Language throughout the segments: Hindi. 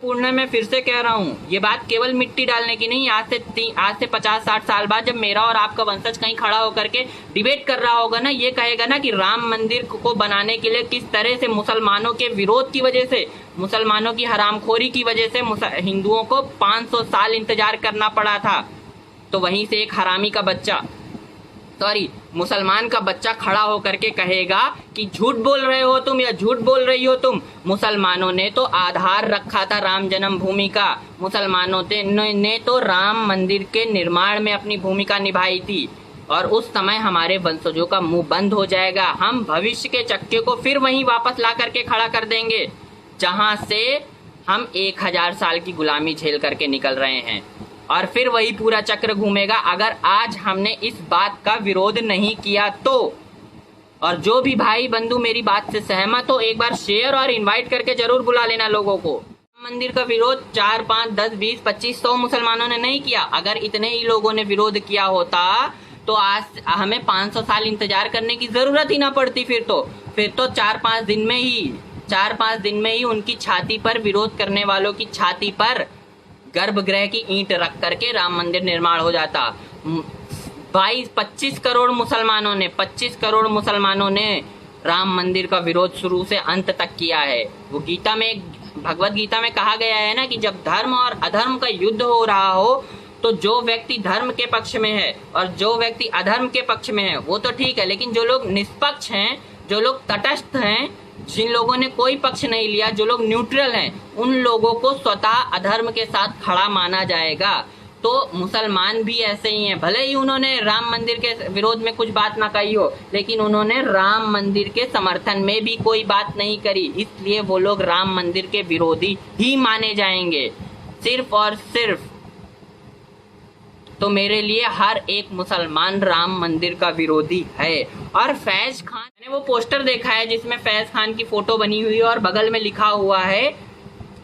पूर्ण मैं फिर से कह रहा हूँ, ये बात केवल मिट्टी डालने की नहीं। आज से 50-60 साल बाद जब मेरा और आपका वंशज कहीं खड़ा होकर के डिबेट कर रहा होगा ना, ये कहेगा ना कि राम मंदिर को बनाने के लिए किस तरह से मुसलमानों के विरोध की वजह से, मुसलमानों की हरामखोरी की वजह से हिंदुओं को 500 साल इंतजार करना पड़ा था। तो वहीं से एक हरामी का बच्चा, सॉरी मुसलमान का बच्चा खड़ा होकर के कहेगा कि झूठ बोल रहे हो तुम या झूठ बोल रही हो तुम। मुसलमानों ने तो आधार रखा था राम जन्मभूमि का, मुसलमानों ने तो राम मंदिर के निर्माण में अपनी भूमिका निभाई थी। और उस समय हमारे वंशजों का मुंह बंद हो जाएगा। हम भविष्य के चक्के को फिर वहीं वापस ला करके खड़ा कर देंगे जहां से हम 1000 साल की गुलामी झेल करके निकल रहे हैं, और फिर वही पूरा चक्र घूमेगा अगर आज हमने इस बात का विरोध नहीं किया तो। और जो भी भाई बंधु मेरी बात से सहमत हो, एक बार शेयर और इनवाइट करके जरूर बुला लेना लोगों को। मंदिर का विरोध 4, 5, 10, 20, 25, 100 मुसलमानों ने नहीं किया। अगर इतने ही लोगों ने विरोध किया होता तो आज हमें 500 साल इंतजार करने की जरूरत ही ना पड़ती। फिर तो 4-5 दिन में ही उनकी छाती पर, विरोध करने वालों की छाती पर गर्भगृह की ईंट रख करके राम मंदिर निर्माण हो जाता। 25 करोड़ मुसलमानों ने राम मंदिर का विरोध शुरू से अंत तक किया है। वो भगवत गीता में कहा गया है ना कि जब धर्म और अधर्म का युद्ध हो रहा हो तो जो व्यक्ति धर्म के पक्ष में है और जो व्यक्ति अधर्म के पक्ष में है वो तो ठीक है, लेकिन जो लोग निष्पक्ष हैं, जो लोग तटस्थ हैं, जिन लोगों ने कोई पक्ष नहीं लिया, जो लोग न्यूट्रल हैं, उन लोगों को स्वतः अधर्म के साथ खड़ा माना जाएगा। तो मुसलमान भी ऐसे ही हैं। भले ही उन्होंने राम मंदिर के विरोध में कुछ बात ना कही हो, लेकिन उन्होंने राम मंदिर के समर्थन में भी कोई बात नहीं करी, इसलिए वो लोग राम मंदिर के विरोधी ही माने जाएंगे सिर्फ और सिर्फ। तो मेरे लिए हर एक मुसलमान राम मंदिर का विरोधी है। और फैज खान, मैंने वो पोस्टर देखा है जिसमें फैज खान की फोटो बनी हुई है और बगल में लिखा हुआ है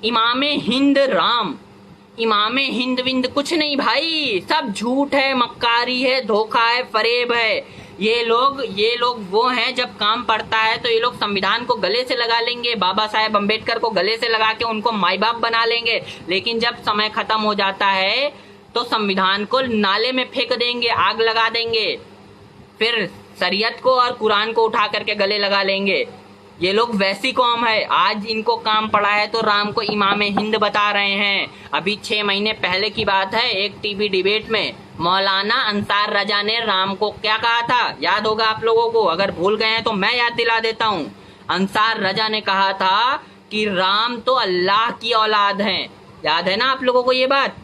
इमामे हिंद राम। इमामे हिंद विंद कुछ नहीं भाई, सब झूठ है, मक्कारी है, धोखा है, फरेब है। ये लोग वो हैं, जब काम पड़ता है तो ये लोग संविधान को गले से लगा लेंगे, बाबा साहेब अम्बेडकर को गले से लगा के उनको माई बाप बना लेंगे, लेकिन जब समय खत्म हो जाता है तो संविधान को नाले में फेंक देंगे, आग लगा देंगे, फिर शरीयत को और कुरान को उठा करके गले लगा लेंगे। ये लोग वैसी कौम है, आज इनको काम पड़ा है तो राम को इमामे हिंद बता रहे हैं। अभी 6 महीने पहले की बात है, एक टीवी डिबेट में मौलाना अंसार रजा ने राम को क्या कहा था, याद होगा आप लोगों को। अगर भूल गए हैं तो मैं याद दिला देता हूँ। अंसार रजा ने कहा था कि राम तो अल्लाह की औलाद हैं। याद है ना आप लोगों को ये बात?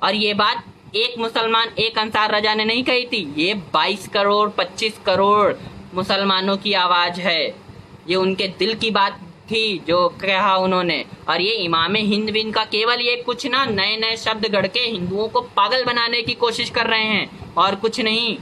और ये बात एक मुसलमान, एक अंसार रजा ने नहीं कही थी, ये 22 करोड़ 25 करोड़ मुसलमानों की आवाज है। ये उनके दिल की बात थी जो कहा उन्होंने। और ये इमामे हिंद विंद का केवल ये कुछ ना नए नए शब्द गढ़ के हिंदुओं को पागल बनाने की कोशिश कर रहे हैं और कुछ नहीं।